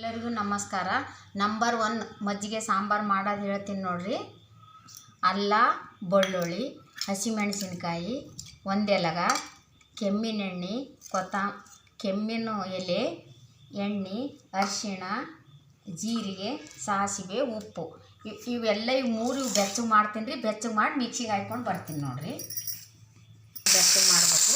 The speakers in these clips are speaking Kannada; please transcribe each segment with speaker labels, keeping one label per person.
Speaker 1: ಎಲ್ಲರಿಗೂ ನಮಸ್ಕಾರ. ನಂಬರ್ 1 ಮಜ್ಜಿಗೆ ಸಾಂಬಾರು ಮಾಡೋದು ಹೇಳ್ತೀನಿ ನೋಡ್ರಿ. ಅಲ್ಲ, ಬೆಳ್ಳುಳ್ಳಿ, ಹಸಿಮೆಣಸಿನ್ಕಾಯಿ, ಒಂದೆಲಗ, ಕೆಮ್ಮಿನ ಎಣ್ಣೆ, ಕೆಮ್ಮಿನ ಎಲೆ, ಎಣ್ಣೆ, ಅರಿಶಿಣ, ಜೀರಿಗೆ, ಸಾಸಿವೆ, ಉಪ್ಪು ಇವೆಲ್ಲ ಮೂರು ಬೆಚ್ಚಗೆ ಮಾಡ್ತೀನಿ ರೀ. ಬೆಚ್ಚಗೆ ಮಾಡಿ ಮಿಕ್ಸಿಗೆ ಹಾಕ್ಕೊಂಡು ಬರ್ತೀನಿ ನೋಡ್ರಿ. ಬೆಚ್ಚಗೆ ಮಾಡಬೇಕು.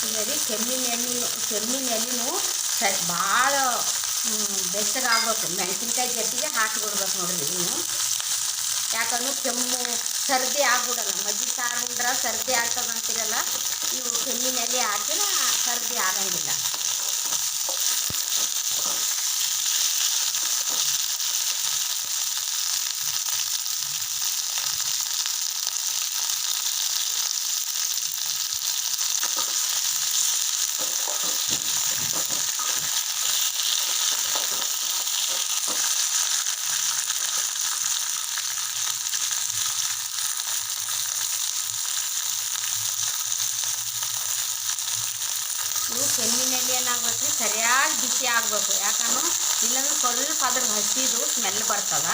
Speaker 1: ಈಗ ಕೆಮ್ಮಿನ ಎಲೆನೂ ಭಾಳ ಬೆಚ್ಚಗಾಗಬೇಕು. ಮೆಣಸಿನ್ಕಾಯಿ ಜೊತೆಗೆ ಹಾಕಿಬಿಡ್ಬೇಕು ನೋಡ್ರಿ ಇದನ್ನು. ಯಾಕಂದ್ರೆ ಕೆಮ್ಮು ಸರ್ದಿ ಆಗ್ಬಿಡಲ್ಲ. ಮಜ್ಜಿಗೆ ಸಾರು ಉಂಡ್ರೆ ಸರ್ದಿ ಆಗ್ತದೆ ಅಂತೀರಲ್ಲ, ಇವು ಕೆಮ್ಮಿನ ಎಲೆ ಹಾಕಿದ್ರೆ ಸರ್ದಿ ಆಗಂಗಿಲ್ಲ. ಇವು ಕೆಮ್ಮಿನ ಎಲೆ ಏನಾಗ್ಬೇಕು ರೀ, ಸರಿಯಾಗಿ ಬಿಸಿ ಆಗಬೇಕು. ಯಾಕಂದ್ರೆ ಇಲ್ಲಾಂದ್ರೆ ಸ್ವಲ್ಪ ಅದ್ರ ಹಸಿದು ಸ್ಮೆಲ್ ಬರ್ತದ.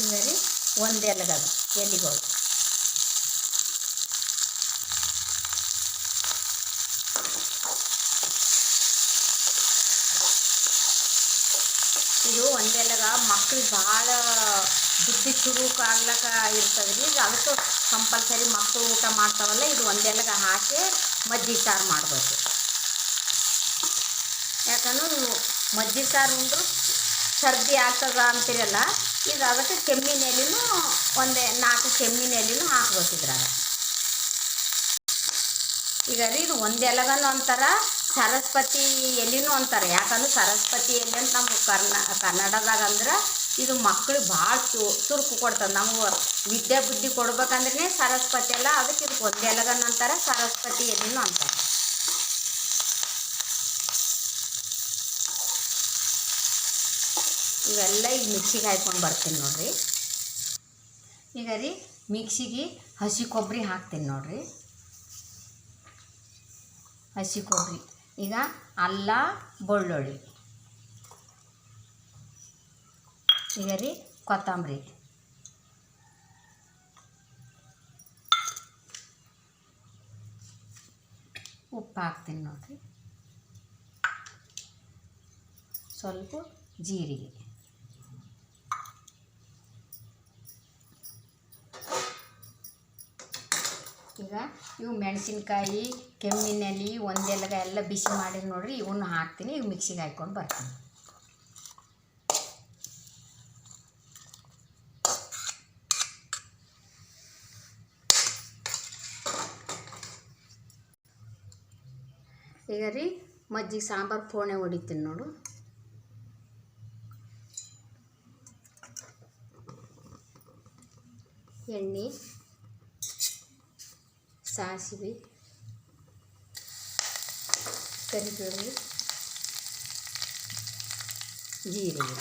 Speaker 1: ಈಗ ರೀ ಒಂದೆಲಗದ ಎಲೆಗಳು, ಇದು ಒಂದೆಲಗ ಮಕ್ಳಿಗೆ ಭಾಳ ಬುದ್ಧಿ ಚುರುಕು ಆಗ್ಲಕ್ಕ ಇರ್ತದೆ ರೀ. ಅದಕ್ಕೆ ಕಂಪಲ್ಸರಿ ಮಕ್ಕಳು ಊಟ ಮಾಡ್ತಾವಲ್ಲ, ಇದು ಒಂದೆಲಗ ಹಾಕಿ ಮಜ್ಜಿಗೆ ಸಾರು ಮಾಡಬೇಕು. ಯಾಕಂದ್ರೆ ನೀವು ಮಜ್ಜಿಗೆ ಸಾರು ಉಂಡ್ರು ಸರ್ದಿ ಆಗ್ತದ ಅಂತೀರಲ್ಲ, ಈಗ ಅದಕ್ಕೆ ಕೆಮ್ಮಿನ ಎಲೆನೂ 4 ಕೆಮ್ಮಿನ ಎಲೆನೂ ಹಾಕ್ಬೇಕಿದ್ರಾಗ. ಈಗ ರೀ ಇದು ಒಂದೆಲಗನೂ ಅಂತಾರೆ, ಸರಸ್ವತಿ ಎಲೆನೂ ಅಂತಾರೆ. ಯಾಕಂದ್ರೆ ಸರಸ್ವತಿ ಎಲೆ ಅಂತ ನಮ್ಗೆ ಕನ್ನಡದಾಗ ಅಂದ್ರೆ ಇದು ಮಕ್ಳಿಗೆ ಭಾಳ ಚುರುಕು ಕೊಡ್ತದೆ. ನಮ್ಗೆ ವಿದ್ಯೆ ಬುದ್ಧಿ ಕೊಡ್ಬೇಕಂದ್ರೆ ಸರಸ್ವತಿ ಎಲ್ಲ, ಅದಕ್ಕೆ ಇದಕ್ಕೆ ಒಂದೆಲಗನ ಅಂತಾರೆ, ಸರಸ್ವತಿ ಎಲೆನೂ ಅಂತಾರೆ. ಇವೆಲ್ಲ ಈಗ ಮಿಕ್ಸಿಗೆ ಹಾಕ್ಕೊಂಡು ಬರ್ತೀನಿ ನೋಡ್ರಿ. ಈಗ ರೀ ಮಿಕ್ಸಿಗೆ ಹಸಿ ಕೊಬ್ಬರಿ ಹಾಕ್ತೀನಿ ನೋಡ್ರಿ. ಹಸಿ ಕೊಬ್ಬರಿ, ಈಗ ಅಲ್ಲ, ಬೆಳ್ಳುಳ್ಳಿ, ಈಗ ರೀ ಕೊತ್ತಂಬರಿ, ಉಪ್ಪು ಹಾಕ್ತೀನಿ ನೋಡ್ರಿ. ಸ್ವಲ್ಪ ಜೀರಿಗೆ, ಈಗ ಇವು ಮೆಣಸಿನ್ಕಾಯಿ, ಕೆಮ್ಮಿನ ಎಲೆ, ಒಂದೆಲಗ ಎಲ್ಲ ಬಿಸಿ ಮಾಡಿ ನೋಡ್ರಿ. ಇವನ್ನ ಹಾಕ್ತೀನಿ, ಇವು ಮಿಕ್ಸಿಗೆ ಹಾಕ್ಕೊಂಡು ಬರ್ತೀನಿ. ಈಗ ರೀ ಮಜ್ಜಿಗೆ ಸಾಂಬಾರು ಫೋಣೆ ಹೊಡಿತೀನಿ ನೋಡು. ಎಣ್ಣೆ, ಸಾಸಿವೆ, ಕರಿಬೇವು, ಜೀರಿಗೆ,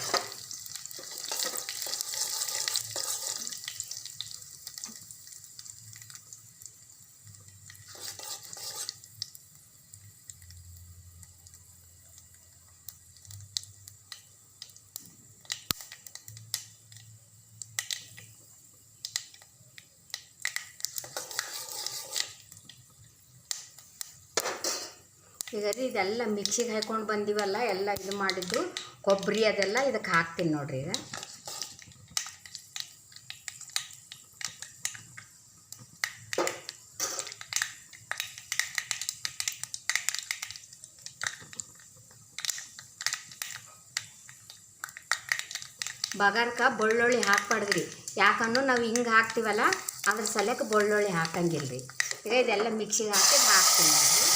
Speaker 1: ಈಗ ರೀ ಇದೆಲ್ಲ ಮಿಕ್ಸಿಗೆ ಹಾಕ್ಕೊಂಡು ಬಂದೀವಲ್ಲ, ಎಲ್ಲ ಇದು ಮಾಡಿದ್ದು ಕೊಬ್ಬರಿ ಅದೆಲ್ಲ ಇದಕ್ಕೆ ಹಾಕ್ತೀನಿ ನೋಡ್ರಿ. ಈಗ ಬಗಾರಕ್ಕೆ ಬೆಳ್ಳುಳ್ಳಿ ಹಾಕ್ಬಾರ್ದ್ರಿ. ಯಾಕಂದ್ರೆ ನಾವು ಹಿಂಗೆ ಹಾಕ್ತೀವಲ್ಲ ಅದ್ರ ಸಲಕ್ಕೆ ಬೆಳ್ಳುಳ್ಳಿ ಹಾಕಂಗಿಲ್ಲ ರೀ. ಈಗ ಇದೆಲ್ಲ ಮಿಕ್ಸಿಗೆ ಹಾಕಿ ಹಾಕ್ತೀನಿ ನೋಡಿರಿ.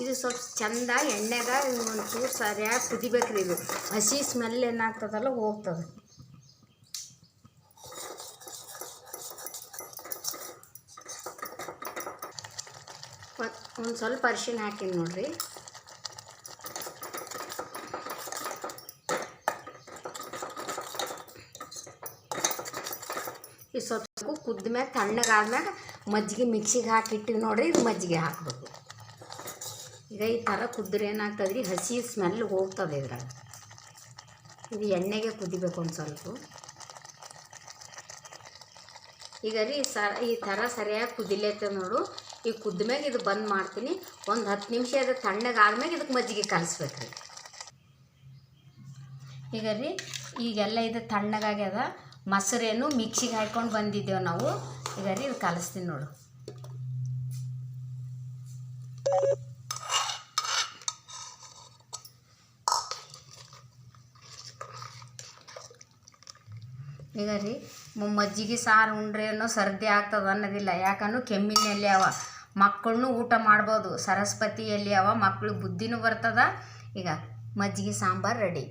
Speaker 1: ಇದು ಸ್ವಲ್ಪ ಚಂದ ಎಣ್ಣೆಗ ಒಂಚೂರು ಸರಿಯಾಗಿ ಕುದಿಬೇಕ್ರಿ. ಇದು ಹಸಿ ಸ್ಮೆಲ್ ಏನಾಗ್ತದಲ್ಲ ಹೋಗ್ತದೆ. ಒಂದು ಸ್ವಲ್ಪ ಅರಿಶಿನ ಹಾಕಿನಿ ನೋಡ್ರಿ. ಈ ಸ್ವಲ್ಪ ಕುದ್ದ ಮ್ಯಾಗ ತಣ್ಣಗಾದ್ಮ್ಯಾಗ ಮಜ್ಜಿಗೆ ಮಿಕ್ಸಿಗೆ ಹಾಕಿಟ್ಟಿವಿ ನೋಡ್ರಿ. ಇದು ಮಜ್ಜಿಗೆ ಹಾಕಬೇಕು. ಈಗ ಈ ಥರ ಕುದ್ರೆ ಏನಾಗ್ತದೆ ರೀ, ಹಸಿ ಸ್ಮೆಲ್ ಹೋಗ್ತದೆ ಇದ್ರಾಗ. ಇದು ಎಣ್ಣೆಗೆ ಕುದಿಬೇಕು ಒಂದು ಸ್ವಲ್ಪ. ಈಗ ರೀ ಈ ಥರ ಸರಿಯಾಗಿ ಕುದಿಲೇತ ನೋಡು. ಈಗ ಕುದ್ಮ್ಯಾಗ ಇದು ಬಂದ್ ಮಾಡ್ತೀನಿ. ಒಂದು 10 ನಿಮಿಷ ಅದು ತಣ್ಣಗಾದ್ಮ್ಯಾಗ ಇದಕ್ಕೆ ಮಜ್ಜಿಗೆ ಕಲಿಸ್ಬೇಕು ರೀ. ಈಗ ರೀ ಈಗೆಲ್ಲ ಇದು ತಣ್ಣಗಾಗ್ಯದ. ಮೊಸರೇನು ಮಿಕ್ಸಿಗೆ ಹಾಕ್ಕೊಂಡು ಬಂದಿದ್ದೇವೆ ನಾವು. ಈಗ ರೀ ಇದು ಕಲಿಸ್ತೀನಿ ನೋಡು. ಈಗ ರೀ ಮಜ್ಜಿಗೆ ಸಾರು ಉಂಡ್ರೆ ಅನ್ನೋ ಸರ್ದಿ ಆಗ್ತದೆ ಅನ್ನೋದಿಲ್ಲ. ಯಾಕಂದ್ರೆ ಕೆಮ್ಮಿನಲ್ಲಿ ಅವ ಮಕ್ಕಳನ್ನೂ ಊಟ ಮಾಡ್ಬೋದು. ಸರಸ್ವತಿಯಲ್ಲಿ ಅವ ಮಕ್ಕಳು ಬುದ್ಧಿನೂ ಬರ್ತದ. ಈಗ ಮಜ್ಜಿಗೆ ಸಾಂಬಾರು ರೆಡಿ.